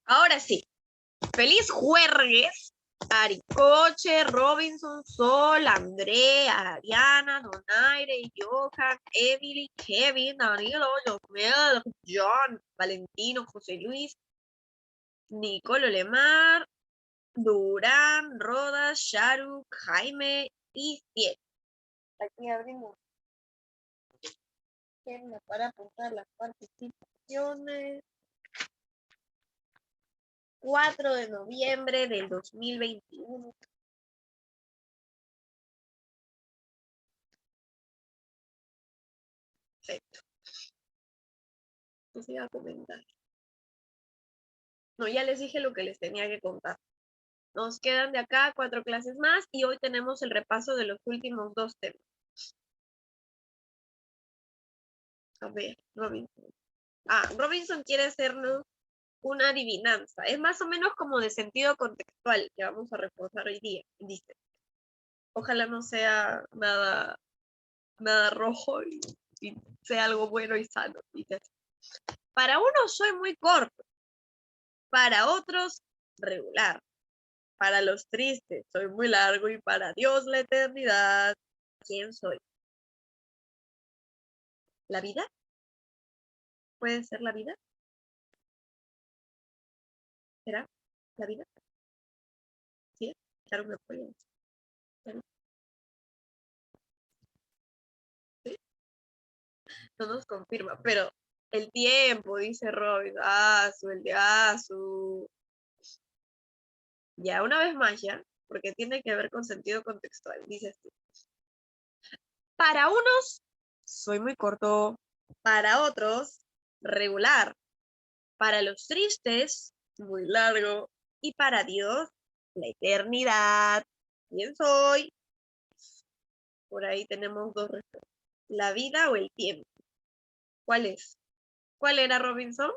Ahora sí. Feliz jueves. Aricoche, Robinson, Sol, Andrea, Ariana, Donaire, Johan, Emily, Kevin, Danilo, Josmel, John, Valentino, José Luis, Nicolo Lemar, Durán, Rodas, Sharu, Jaime y Ciel. Aquí abrimos para apuntar las participaciones. 4 de noviembre del 2021. Perfecto. ¿Qué se iba a comentar? No, ya les dije lo que les tenía que contar. Nos quedan de acá 4 clases más y hoy tenemos el repaso de los últimos 2 temas. A ver, Robinson. Robinson quiere hacernos una adivinanza. Es más o menos como de sentido contextual que vamos a reforzar hoy día, dice. Ojalá no sea nada rojo y sea algo bueno y sano. Dice. Para unos soy muy corto, para otros regular. Para los tristes soy muy largo y para Dios la eternidad. ¿Quién soy? ¿La vida? ¿Puede ser la vida? ¿Será la vida? ¿Sí? Claro, me apoyo. ¿Sí? No nos confirma, pero el tiempo, dice Robin. El de Azu. Ya, una vez más ya, porque tiene que ver con sentido contextual, dice así. Para unos, soy muy corto. Para otros, regular. Para los tristes, muy largo. Y para Dios, la eternidad. ¿Quién soy? Por ahí tenemos 2 respuestas. ¿La vida o el tiempo? ¿Cuál es? ¿Cuál era, Robinson?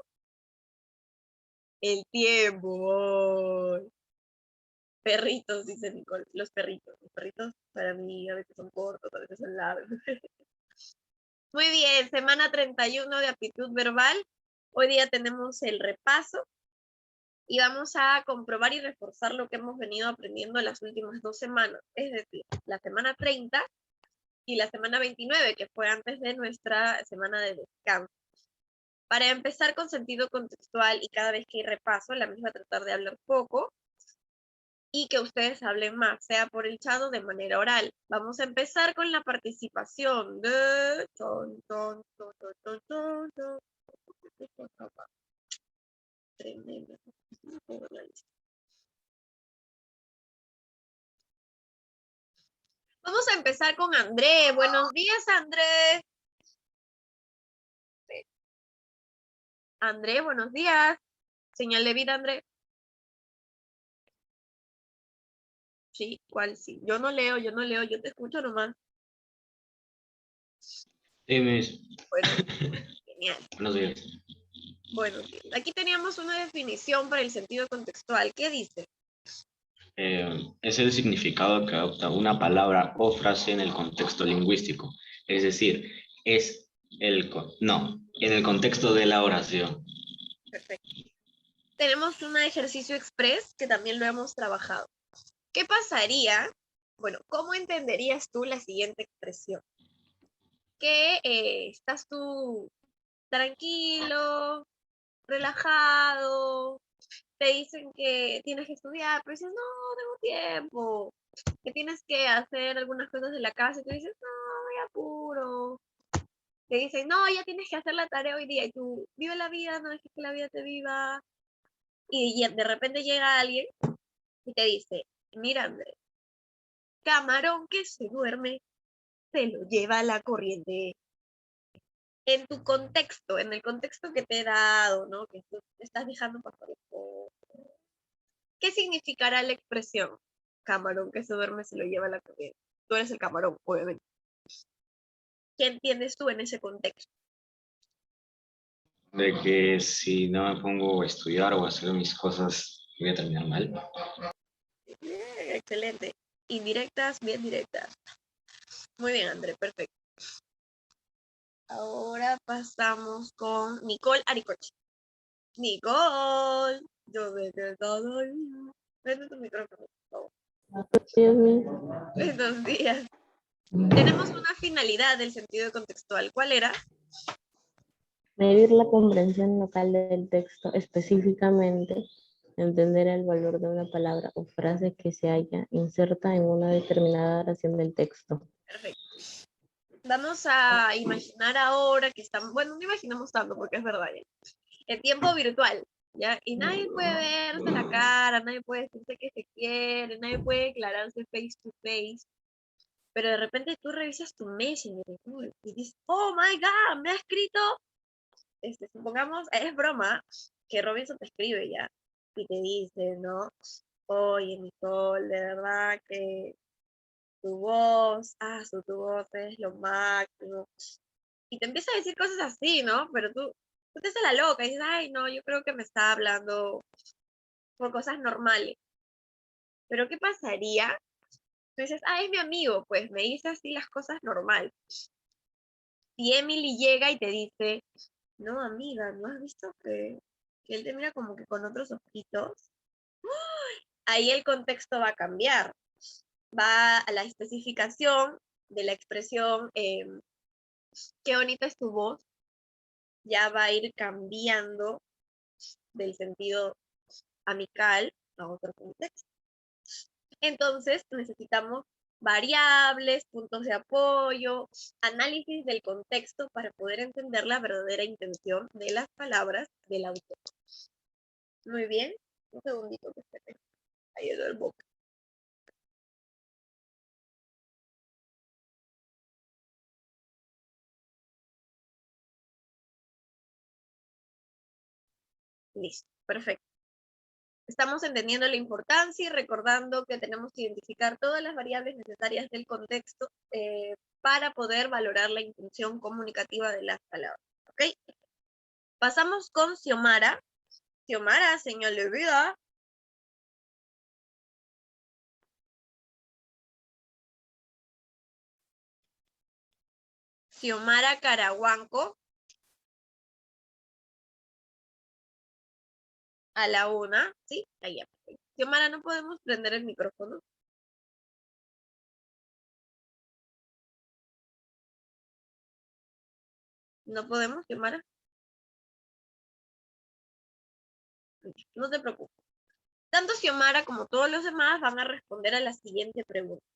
El tiempo. Perritos, dice Nicole. Los perritos. Los perritos para mí a veces son cortos, a veces son largos. Muy bien, semana 31 de aptitud verbal. Hoy día tenemos el repaso y vamos a comprobar y reforzar lo que hemos venido aprendiendo las últimas 2 semanas. Es decir, la semana 30 y la semana 29, que fue antes de nuestra semana de descanso. Para empezar con sentido contextual y cada vez que hay repaso, la misma tratar de hablar poco y que ustedes hablen más, sea por el chat o de manera oral. Vamos a empezar con la participación de... Tremendo. Vamos a empezar con André. Buenos días, André. André, buenos días. Señal de vida, André. Sí, ¿cuál sí? Yo no leo, yo te escucho nomás. Bueno, genial. Buenos días. Bueno, aquí teníamos una definición para el sentido contextual. ¿Qué dice? Es el significado que adopta una palabra o frase en el contexto lingüístico. Es decir, en el contexto de la oración. Perfecto. Tenemos un ejercicio express que también lo hemos trabajado. ¿Qué pasaría? Bueno, ¿cómo entenderías tú la siguiente expresión? Que estás tú tranquilo, relajado, te dicen que tienes que estudiar, pero dices, no, tengo tiempo, que tienes que hacer algunas cosas de la casa y tú dices, no, me apuro. Te dicen, no, ya tienes que hacer la tarea hoy día y tú, vive la vida, no dejes que la vida te viva. Y de repente llega alguien y te dice, mira, Andrés, camarón que se duerme, se lo lleva la corriente. En tu contexto, en el contexto que te he dado, ¿no? Que tú te estás dejando pasar el poco. ¿Qué significará la expresión? Camarón que se duerme se lo lleva la corriente. Tú eres el camarón, obviamente. ¿Qué entiendes tú en ese contexto? De que si no me pongo a estudiar o a hacer mis cosas, voy a terminar mal. Excelente. Indirectas, bien directas. Muy bien, André, perfecto. Ahora pasamos con Nicole Aricoche. Nicole. Yo sé que todo bien. Prende tu micrófono, por Dios mío. favor. Buenos días. Tenemos una finalidad del sentido contextual. ¿Cuál era? Medir la comprensión local del texto, específicamente entender el valor de una palabra o frase que se haya inserta en una determinada oración del texto. Perfecto. Vamos a imaginar ahora que estamos, bueno, no imaginamos tanto porque es verdad, ¿ya? El tiempo virtual, ¿ya? Y nadie puede verse la cara, nadie puede decirse que se quiere, nadie puede declararse face to face, pero de repente tú revisas tu Messenger y dices, oh my God, me ha escrito, supongamos, es broma, que Robinson te escribe ya, y te dice, ¿no? Oye, Nicole, de verdad que tu voz es lo máximo. Y te empieza a decir cosas así, ¿no? Pero tú te haces la loca y dices, ay, no, yo creo que me está hablando por cosas normales. Pero ¿qué pasaría? Tú dices, ah, es mi amigo, pues me dice así las cosas normales. Y Emily llega y te dice, no, amiga, ¿no has visto que él te mira como que con otros ojitos? Ahí el contexto va a cambiar. Va a la especificación de la expresión, qué bonita es tu voz, ya va a ir cambiando del sentido amical a otro contexto. Entonces necesitamos variables, puntos de apoyo, análisis del contexto para poder entender la verdadera intención de las palabras del autor. Muy bien, un segundito que se me ha ido el boca. Listo, perfecto. Estamos entendiendo la importancia y recordando que tenemos que identificar todas las variables necesarias del contexto para poder valorar la intención comunicativa de las palabras. ¿Ok? Pasamos con Xiomara. Xiomara, señal de vida. Xiomara Carahuanco. A la una, ¿sí? Allá. Xiomara, no podemos prender el micrófono. No podemos, Xiomara. No te preocupes. Tanto Xiomara como todos los demás van a responder a la siguiente pregunta.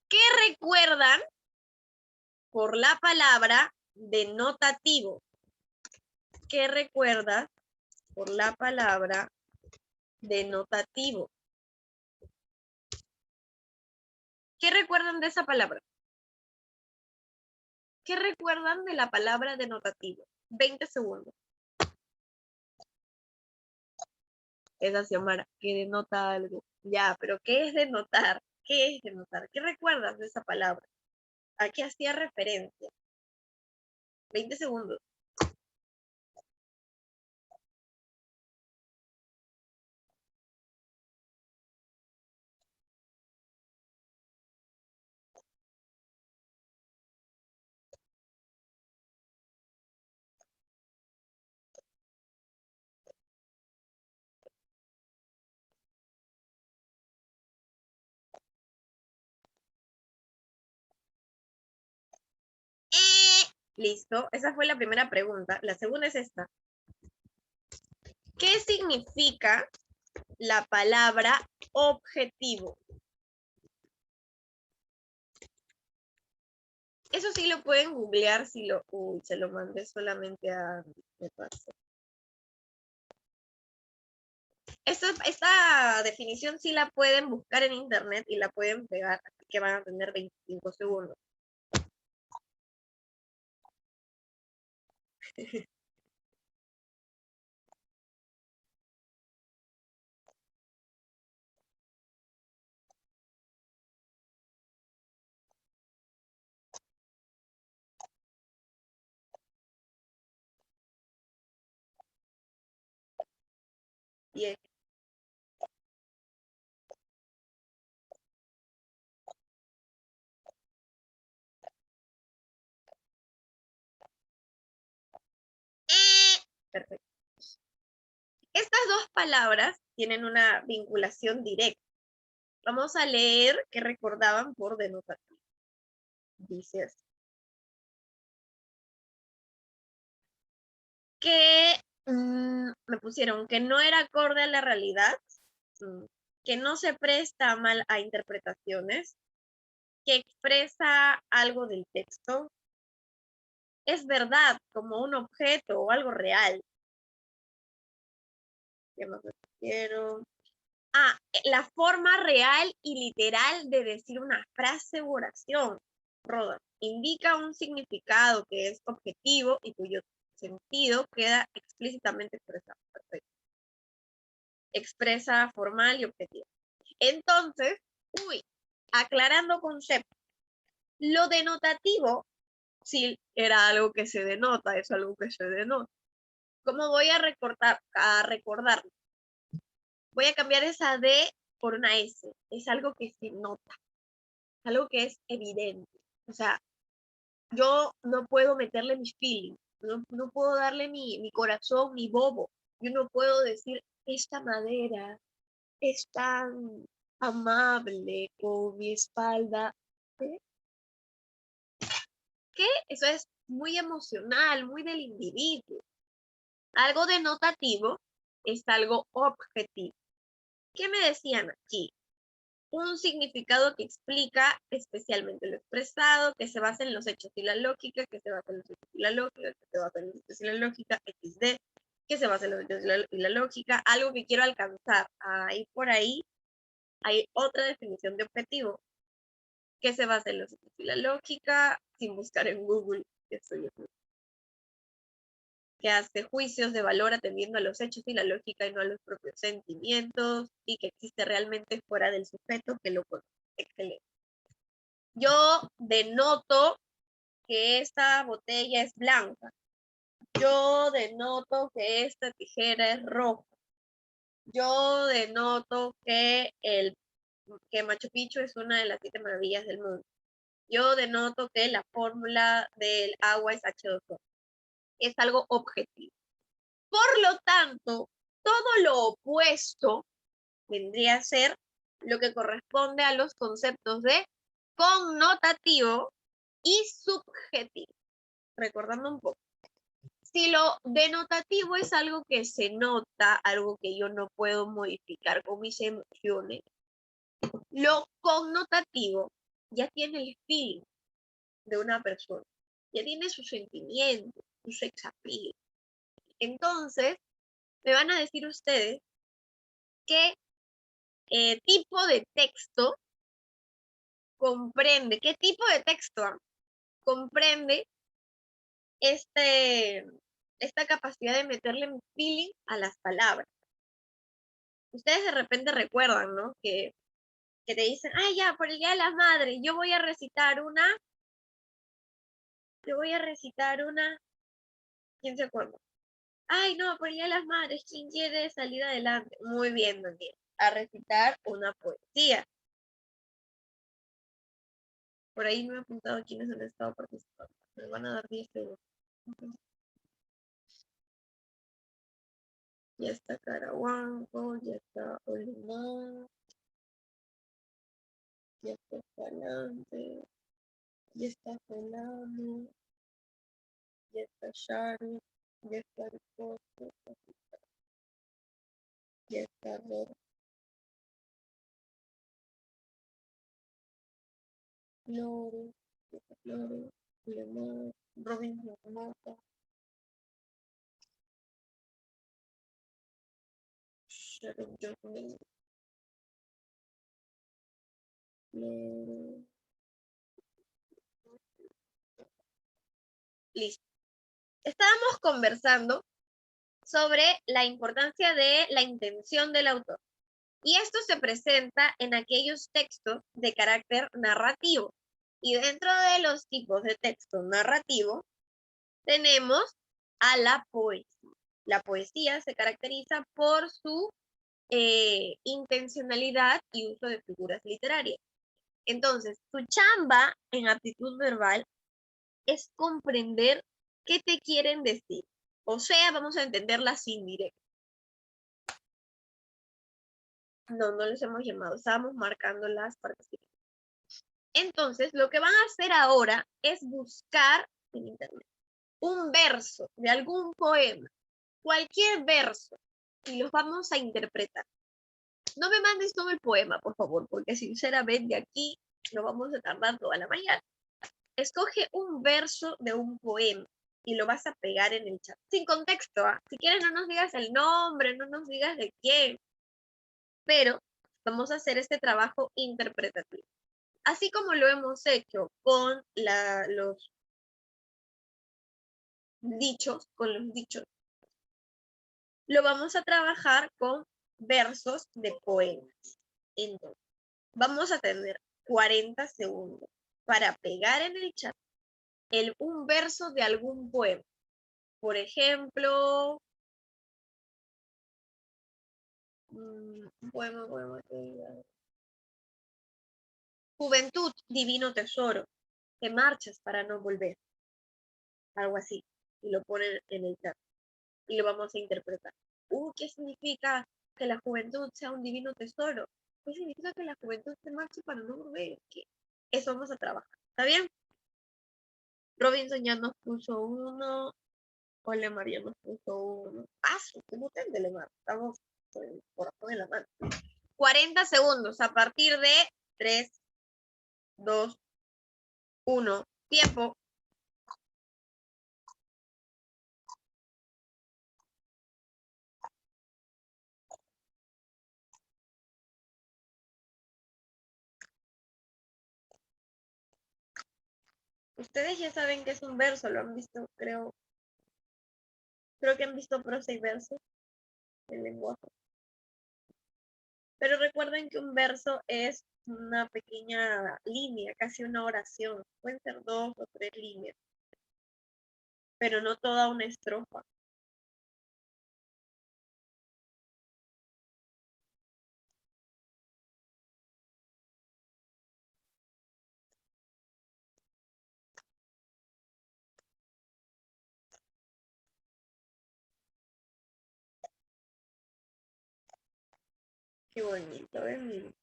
¿Qué recuerdan por la palabra denotativo? ¿Qué recuerdas por la palabra denotativo? ¿Qué recuerdan de esa palabra? ¿Qué recuerdan de la palabra denotativo? 20 segundos. Esa Xiomara, que denota algo. Ya, pero ¿qué es denotar? ¿Qué es denotar? ¿Qué recuerdas de esa palabra? ¿A qué hacía referencia? 20 segundos. Listo, esa fue la primera pregunta. La segunda es esta. ¿Qué significa la palabra objetivo? Eso sí lo pueden googlear si lo... Uy, se lo mandé solamente a... Me pasó. Esta definición sí la pueden buscar en internet y la pueden pegar, así que van a tener 25 segundos. Bien. Perfecto. Estas dos palabras tienen una vinculación directa. Vamos a leer qué recordaban por denotativo. Dice así. Que me pusieron que no era acorde a la realidad, que no se presta mal a interpretaciones, que expresa algo del texto, es verdad como un objeto o algo real. ¿Qué más me pusieron? La forma real y literal de decir una frase u oración, Roda, indica un significado que es objetivo y cuyo sentido queda explícitamente expresado. Perfecto. Expresa formal y objetivo. Entonces, aclarando conceptos. Lo denotativo, sí, era algo que se denota, es algo que se denota. ¿Cómo voy a recordarlo? Voy a cambiar esa D por una S. Es algo que se nota, algo que es evidente. O sea, yo no puedo meterle mis feelings, no puedo darle mi corazón, mi bobo. Yo no puedo decir, esta madera es tan amable con mi espalda. ¿Qué? ¿Qué? Eso es muy emocional, muy del individuo. Algo denotativo es algo objetivo. ¿Qué me decían aquí? Un significado que explica especialmente lo expresado, que se basa en los hechos y la lógica, que se basa en los hechos y la lógica, que se basa en los hechos y la lógica, XD, que se basa en los hechos y la lógica, algo que quiero alcanzar. Ahí por ahí hay otra definición de objetivo, que se basa en los hechos y la lógica, sin buscar en Google, que hace juicios de valor atendiendo a los hechos y la lógica y no a los propios sentimientos, y que existe realmente fuera del sujeto que lo conoce. Excelente. Yo denoto que esta botella es blanca. Yo denoto que esta tijera es roja. Yo denoto que Machu Picchu es una de las 7 maravillas del mundo. Yo denoto que la fórmula del agua es H2O. Es algo objetivo. Por lo tanto, todo lo opuesto vendría a ser lo que corresponde a los conceptos de connotativo y subjetivo. Recordando un poco. Si lo denotativo es algo que se nota, algo que yo no puedo modificar con mis emociones, lo connotativo ya tiene el feeling de una persona, ya tiene sus sentimientos, su sex appeal. Entonces, me van a decir ustedes qué tipo de texto comprende, qué tipo de texto comprende esta capacidad de meterle un feeling a las palabras. Ustedes de repente recuerdan, ¿no? Que te dicen, ay, ya, por el Día de las Madres, yo voy a recitar una, ¿quién se acuerda? Ay, no, por el Día de las Madres, ¿quién quiere salir adelante? Muy bien, Daniel, a recitar una poesía. Por ahí me he apuntado quiénes han estado participando. Me van a dar 10 segundos. Ya está Caraguanco, ya está Olimar, ya está Escalante, ya está Solano, ya está Charlie, ya está Ricote, ya está Flores, ya está Flores, Olimar, Robinson Mata, Sharon Johnson, Flores. Listo. Estábamos conversando sobre la importancia de la intención del autor. Y esto se presenta en aquellos textos de carácter narrativo. Y dentro de los tipos de texto narrativo, tenemos a la poesía. La poesía se caracteriza por su intencionalidad y uso de figuras literarias. Entonces, tu chamba en aptitud verbal es comprender qué te quieren decir. O sea, vamos a entenderlas indirectas. No, no los hemos llamado, estábamos marcando las participaciones. Entonces, lo que van a hacer ahora es buscar en internet un verso de algún poema, cualquier verso, y los vamos a interpretar. No me mandes todo el poema, por favor, porque sinceramente aquí lo vamos a tardar toda la mañana. Escoge un verso de un poema y lo vas a pegar en el chat. Sin contexto, ¿ah? Si quieres no nos digas el nombre, no nos digas de quién, pero vamos a hacer este trabajo interpretativo. Así como lo hemos hecho con los dichos, lo vamos a trabajar con versos de poemas. Entonces, vamos a tener 40 segundos para pegar en el chat un verso de algún poema. Por ejemplo, un poema. Juventud, divino tesoro, te marchas para no volver. Algo así. Y lo ponen en el chat. Y lo vamos a interpretar. ¿Qué significa que la juventud sea un divino tesoro? ¿Qué significa que la juventud se marche para no volver? ¿Qué? Eso vamos a trabajar. ¿Está bien? Robinson ya nos puso uno. Ole María nos puso uno. Paso, qué potente, Lemar. Estamos por poner la mano. 40 segundos a partir de 3, 2, 1. Tiempo. Ustedes ya saben que es un verso, lo han visto, creo que han visto prosa y verso en lenguaje. Pero recuerden que un verso es una pequeña línea, casi una oración. Pueden ser 2 o 3 líneas, pero no toda una estrofa. Qué bonito, ¿ven?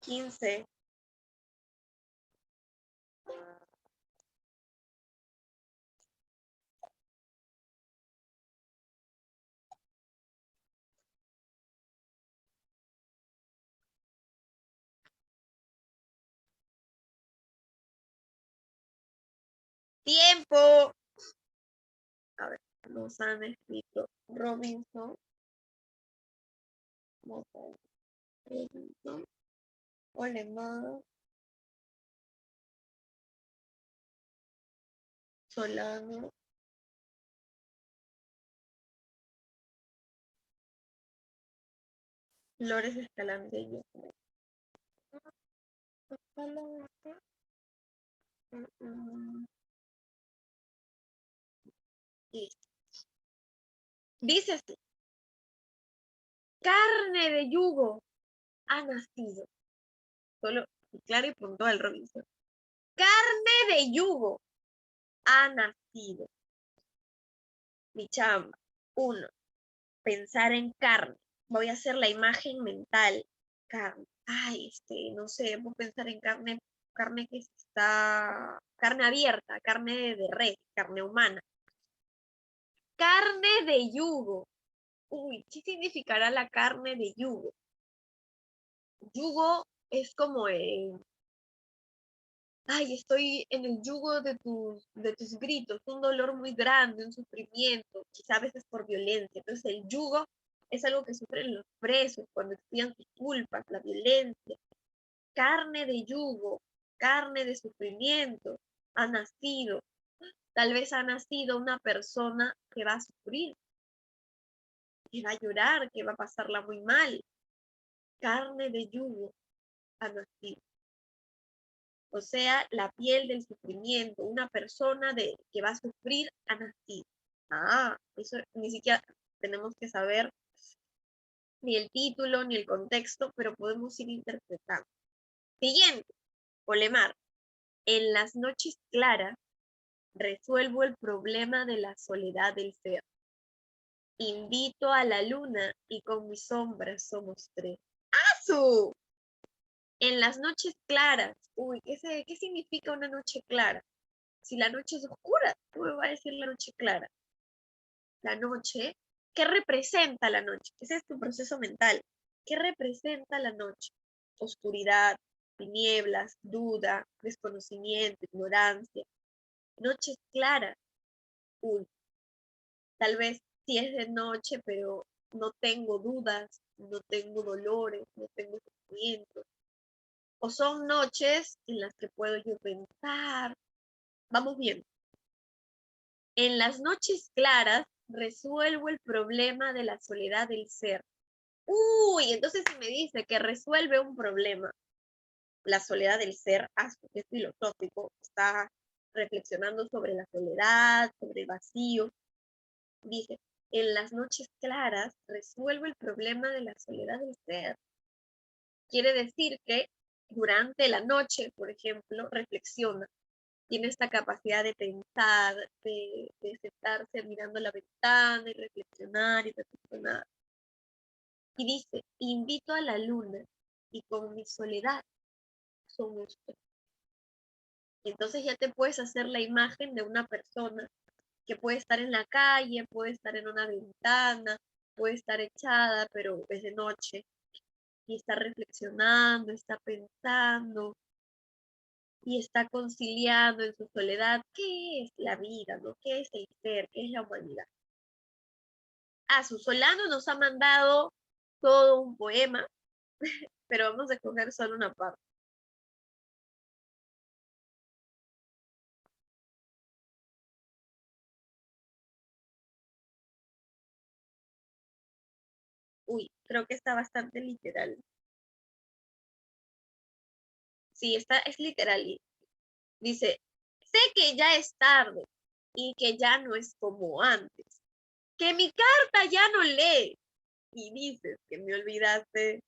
15. ¡Tiempo! A ver, nos han escrito Robinson. Robinson. Olemar. Solano. Flores Escalante. Dice así. Carne de yugo ha nacido. Solo claro y puntual, Robinson. Carne de yugo ha nacido. Mi chamba. 1. Pensar en carne. Voy a hacer la imagen mental. Carne. Ay, no sé, voy a pensar en carne que está, carne abierta, carne de res, carne humana. Carne de yugo. Uy, ¿qué significará la carne de yugo? Yugo es como ay, estoy en el yugo de tus gritos, un dolor muy grande, un sufrimiento, quizá a veces por violencia. Entonces el yugo es algo que sufren los presos cuando expian sus culpas, la violencia. Carne de yugo, carne de sufrimiento, ha nacido. Tal vez ha nacido una persona que va a sufrir, que va a llorar, que va a pasarla muy mal. Carne de yugo ha nacido. O sea, la piel del sufrimiento, una persona que va a sufrir ha nacido. Eso ni siquiera tenemos que saber ni el título ni el contexto, pero podemos ir interpretando. Siguiente, Olemar. En las noches claras resuelvo el problema de la soledad del ser. Invito a la luna y con mi sombra somos tres. ¡Asu! En las noches claras. Uy, ¿qué significa una noche clara? Si la noche es oscura, ¿cómo me va a decir la noche clara? La noche, ¿qué representa la noche? Ese es tu proceso mental. ¿Qué representa la noche? Oscuridad, tinieblas, duda, desconocimiento, ignorancia. Noches claras. Uy, tal vez sí es de noche, pero no tengo dudas, no tengo dolores, no tengo sufrimientos. O son noches en las que puedo yo pensar. Vamos bien. En las noches claras resuelvo el problema de la soledad del ser. Uy, entonces si me dice que resuelve un problema, la soledad del ser, que es filosófico, está reflexionando sobre la soledad, sobre el vacío. Dice, en las noches claras resuelvo el problema de la soledad del ser. Quiere decir que durante la noche, por ejemplo, reflexiona. Tiene esta capacidad de pensar, de sentarse mirando la ventana y reflexionar y reflexionar. Y dice, invito a la luna y con mi soledad somos tres. Entonces ya te puedes hacer la imagen de una persona que puede estar en la calle, puede estar en una ventana, puede estar echada, pero es de noche, y está reflexionando, está pensando, y está conciliando en su soledad qué es la vida, ¿no? ¿Qué es el ser? ¿Qué es la humanidad? Su Solano nos ha mandado todo un poema, pero vamos a escoger solo una parte. Uy, creo que está bastante literal. Sí, es literal. Dice, sé que ya es tarde y que ya no es como antes, que mi carta ya no lees y dices que me olvidaste,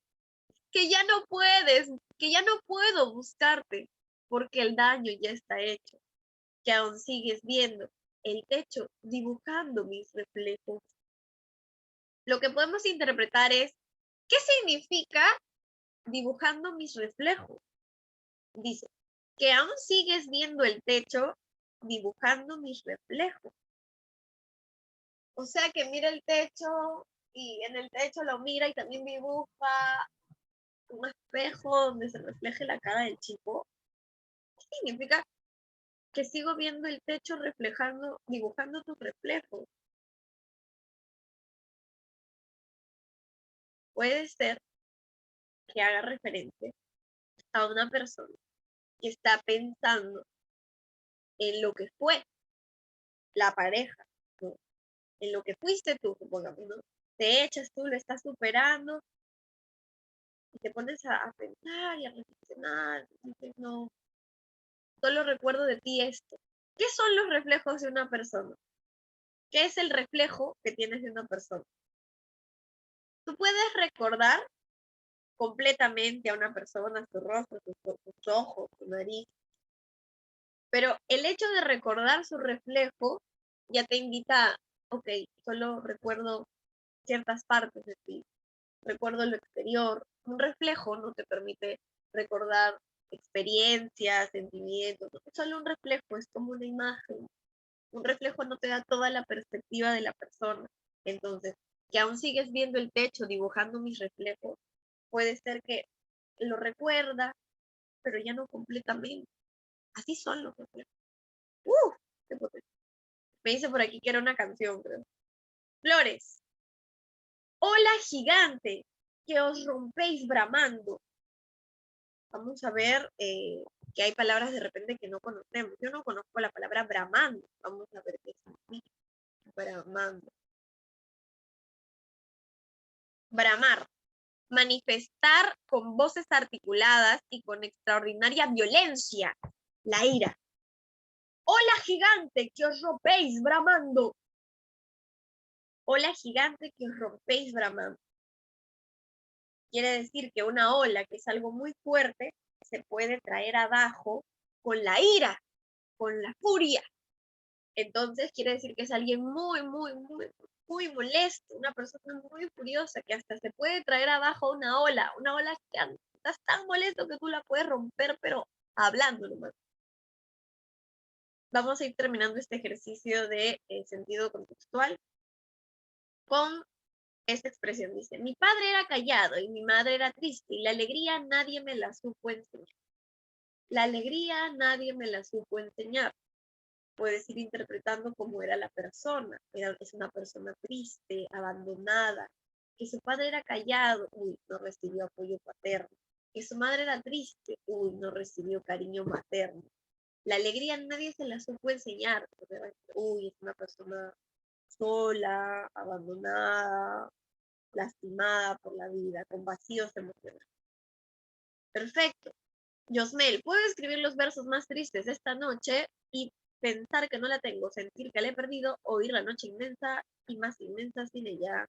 que ya no puedes, que ya no puedo buscarte porque el daño ya está hecho, que aún sigues viendo el techo dibujando mis reflejos. Lo que podemos interpretar es, ¿qué significa dibujando mis reflejos? Dice, que aún sigues viendo el techo dibujando mis reflejos. O sea que mira el techo y en el techo lo mira y también dibuja un espejo donde se refleje la cara del chico. ¿Qué significa? Que sigo viendo el techo reflejando, dibujando tus reflejos. Puede ser que haga referencia a una persona que está pensando en lo que fue la pareja, ¿no? En lo que fuiste tú, supongamos, ¿no? Te echas tú, lo estás superando y te pones a pensar y a reflexionar. Y dices, no, solo recuerdo de ti esto. ¿Qué son los reflejos de una persona? ¿Qué es el reflejo que tienes de una persona? Tú puedes recordar completamente a una persona, su rostro, sus ojos, su nariz, pero el hecho de recordar su reflejo ya te invita, ok, solo recuerdo ciertas partes de ti, recuerdo lo exterior. Un reflejo no te permite recordar experiencias, sentimientos, no, es solo un reflejo, es como una imagen. Un reflejo no te da toda la perspectiva de la persona. Entonces, que aún sigues viendo el techo dibujando mis reflejos, puede ser que lo recuerda, pero ya no completamente. Así son los reflejos. ¡Qué potente! Me dice por aquí que era una canción, creo. Flores. Hola gigante, que os rompéis bramando. Vamos a ver que hay palabras de repente que no conocemos. Yo no conozco la palabra bramando. Vamos a ver qué significa. Bramando. Bramar. Manifestar con voces articuladas y con extraordinaria violencia la ira. Hola gigante, que os rompéis bramando. Ola gigante que os rompéis bramando. Quiere decir que una ola, que es algo muy fuerte, se puede traer abajo con la ira, con la furia. Entonces quiere decir que es alguien muy, muy, muy, muy molesto, una persona muy furiosa que hasta se puede traer abajo una ola que estás tan molesto que tú la puedes romper, pero hablando nomás. Vamos a ir terminando este ejercicio de sentido contextual con esta expresión. Dice, mi padre era callado y mi madre era triste y la alegría nadie me la supo enseñar. La alegría nadie me la supo enseñar. Puedes ir interpretando cómo era la persona. Es una persona triste, abandonada. Que su padre era callado, uy, no recibió apoyo paterno. Que su madre era triste, uy, no recibió cariño materno. La alegría nadie se la supo enseñar. Uy, es una persona sola, abandonada, lastimada por la vida, con vacíos emocionales. Perfecto. Yosmel, ¿puedo escribir los versos más tristes esta noche y pensar que no la tengo, sentir que la he perdido, oír la noche inmensa y más inmensa sin ella?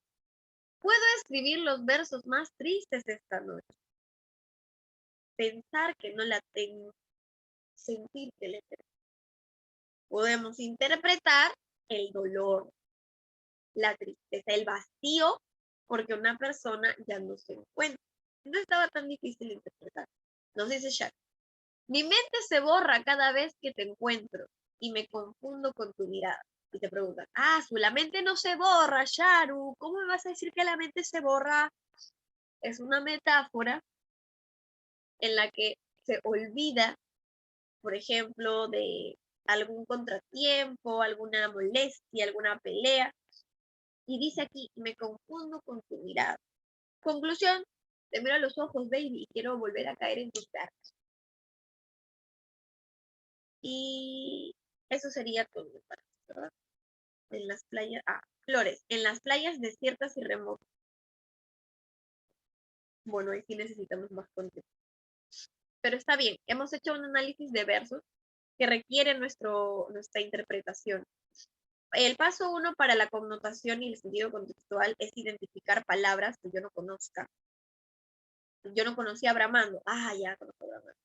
¿Puedo escribir los versos más tristes esta noche? Pensar que no la tengo, sentir que la he perdido. Podemos interpretar el dolor, la tristeza, el vacío, porque una persona ya no se encuentra. No estaba tan difícil de interpretar. Nos dice Shak. Mi mente se borra cada vez que te encuentro y me confundo con tu mirada. Y te preguntan, la mente no se borra, Sharu. ¿Cómo me vas a decir que la mente se borra? Es una metáfora en la que se olvida, por ejemplo, de algún contratiempo, alguna molestia, alguna pelea. Y dice aquí, me confundo con tu mirada. Conclusión, te miro a los ojos, baby, y quiero volver a caer en tus brazos. Y eso sería todo, ¿verdad? En las playas, Flores, en las playas desiertas y remotas. Bueno, ahí sí necesitamos más contexto. Pero está bien, hemos hecho un análisis de versos que requiere nuestra interpretación. El paso 1 para la connotación y el sentido contextual es identificar palabras que yo no conozca. Yo no conocía a Bramando. Ya conozco a Bramando.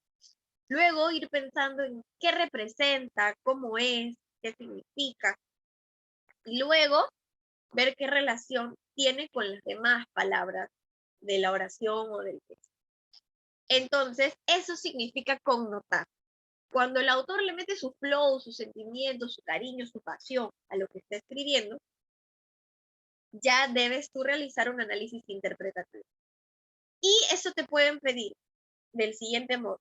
Luego ir pensando en qué representa, cómo es, qué significa. Y luego ver qué relación tiene con las demás palabras de la oración o del texto. Entonces, eso significa connotar. Cuando el autor le mete su flow, sus sentimientos, su cariño, su pasión a lo que está escribiendo, ya debes tú realizar un análisis interpretativo. Y eso te pueden pedir del siguiente modo.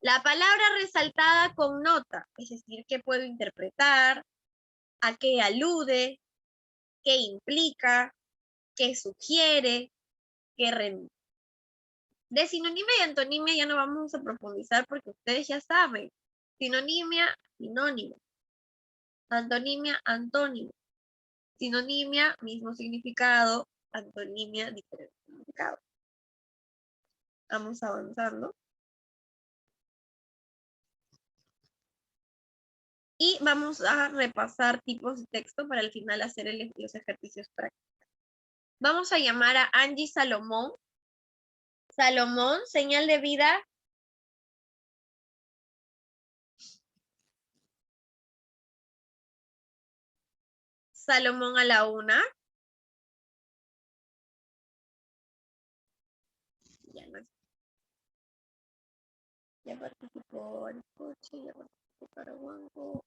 La palabra resaltada connota, es decir, qué puedo interpretar, a qué alude, qué implica, qué sugiere, qué remite. De sinonimia y antonimia ya no vamos a profundizar porque ustedes ya saben. Sinonimia, sinónimo. Antonimia, antónimo. Sinonimia, mismo significado. Antonimia, diferente significado. Vamos avanzando. Y vamos a repasar tipos de texto para al final hacer los ejercicios prácticos. Vamos a llamar a Angie Salomón. Salomón, señal de vida. Salomón a la 1. Ya participó el coche, ya participó Caraguango.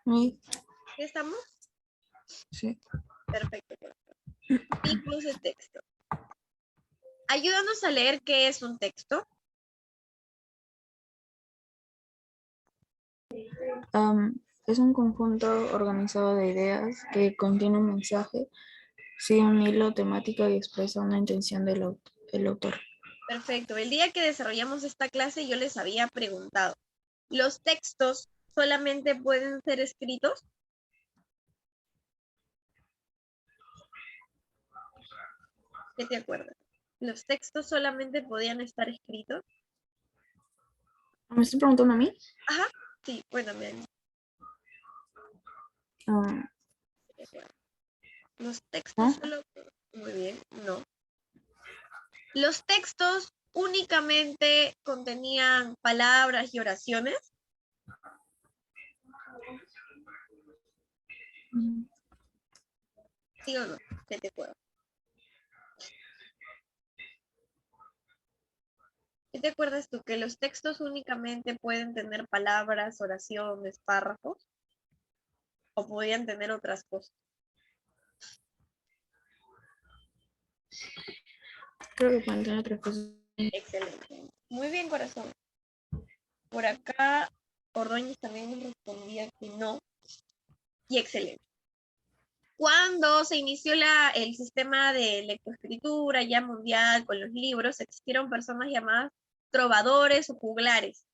¿Ya estamos? Sí. Perfecto. Tipos de texto. Ayúdanos a leer qué es un texto. Es un conjunto organizado de ideas que contiene un mensaje, sigue un hilo temático y expresa una intención del autor. Perfecto. El día que desarrollamos esta clase yo les había preguntado, ¿los textos solamente pueden ser escritos? ¿Qué te acuerdas? ¿Los textos solamente podían estar escritos? ¿Me estoy preguntando a mí? Ajá, sí, cuéntame. Los textos solo... Muy bien, no. Los textos únicamente contenían palabras y oraciones. ¿Sí o no? ¿Qué te acuerdas? ¿Qué te acuerdas tú? ¿Que los textos únicamente pueden tener palabras, oraciones, párrafos? ¿O podían tener otras cosas? Creo que pueden tener otras cosas. Excelente. Muy bien, corazón. Por acá, Ordóñez también nos respondía que no. Y excelente. Cuando se inició el sistema de lectoescritura ya mundial con los libros, existieron personas llamadas trovadores o juglares,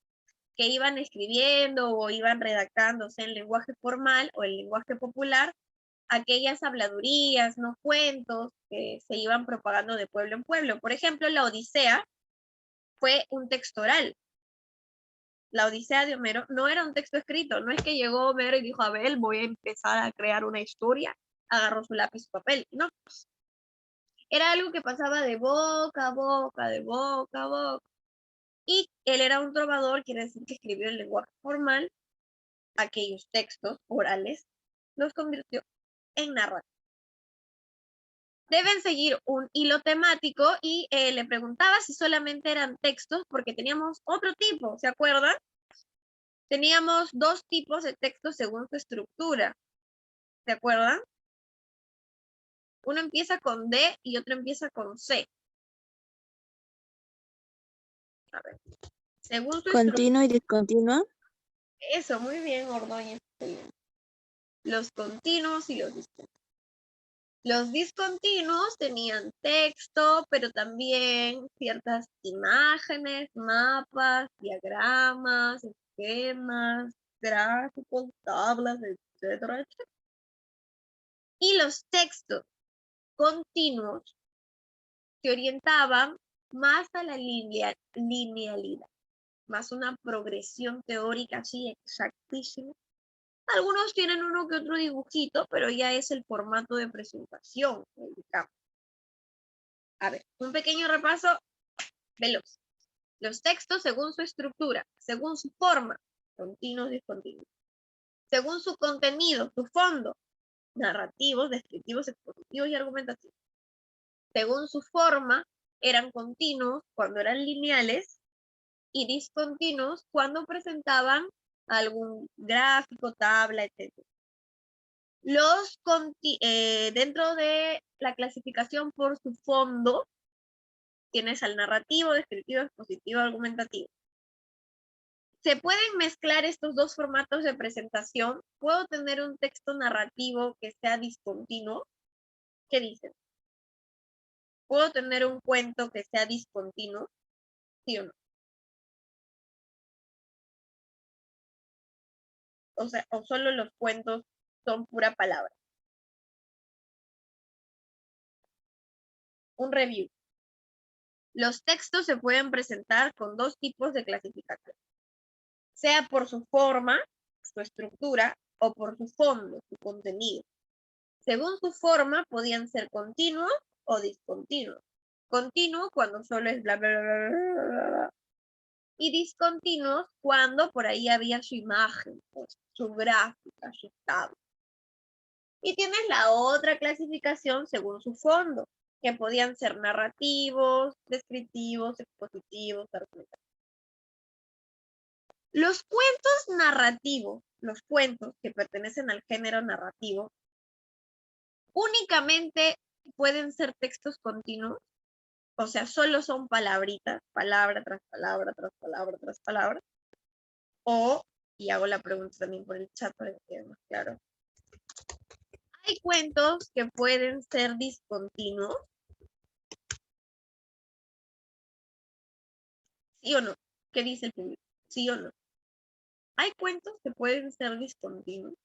que iban escribiendo o iban redactándose en lenguaje formal o en lenguaje popular aquellas habladurías, no cuentos que se iban propagando de pueblo en pueblo. Por ejemplo, la Odisea fue un texto oral. La Odisea de Homero no era un texto escrito, no es que llegó Homero y dijo, a ver, voy a empezar a crear una historia, agarró su lápiz y papel, no. Era algo que pasaba de boca a boca, de boca a boca. Y él era un trovador, quiere decir que escribió en lenguaje formal aquellos textos orales, los convirtió en narrativos. Deben seguir un hilo temático y le preguntaba si solamente eran textos porque teníamos otro tipo, ¿se acuerdan? Teníamos dos tipos de textos según su estructura, ¿se acuerdan? Uno empieza con D y otro empieza con C. A ver. Según su estructura. Continuo y discontinuo. Eso, muy bien, Ordóñez. Los continuos y los discontinuos. Los discontinuos tenían texto, pero también ciertas imágenes, mapas, diagramas, esquemas, gráficos, tablas, etcétera, etcétera. Y los textos continuos se orientaban más a la linealidad, más una progresión teórica así exactísima. Algunos tienen uno que otro dibujito, pero ya es el formato de presentación, digamos. A ver, un pequeño repaso veloz. Los textos según su estructura, según su forma, continuos, discontinuos. Según su contenido, su fondo, narrativos, descriptivos, expositivos y argumentativos. Según su forma, eran continuos cuando eran lineales y discontinuos cuando presentaban algún gráfico, tabla, etc. Dentro de la clasificación por su fondo, tienes al narrativo, descriptivo, expositivo, argumentativo. ¿Se pueden mezclar estos dos formatos de presentación? ¿Puedo tener un texto narrativo que sea discontinuo? ¿Qué dicen? ¿Puedo tener un cuento que sea discontinuo? ¿Sí o no? O sea, o solo los cuentos son pura palabra. Un review. Los textos se pueden presentar con dos tipos de clasificación, sea por su forma, su estructura, o por su fondo, su contenido. Según su forma, podían ser continuos o discontinuos. Continuo cuando solo es bla, bla, bla, bla, bla, bla. Y discontinuos cuando por ahí había su imagen, pues, su gráfica, su tabla. Y tienes la otra clasificación según su fondo, que podían ser narrativos, descriptivos, expositivos, argumentativos. Los cuentos narrativos, los cuentos que pertenecen al género narrativo, únicamente pueden ser textos continuos, o sea, solo son palabritas, palabra tras palabra, tras palabra, tras palabra, o, y hago la pregunta también por el chat para que quede más claro, hay cuentos que pueden ser discontinuos, ¿sí o no? ¿Qué dice el público? ¿Sí o no? Hay cuentos que pueden ser discontinuos.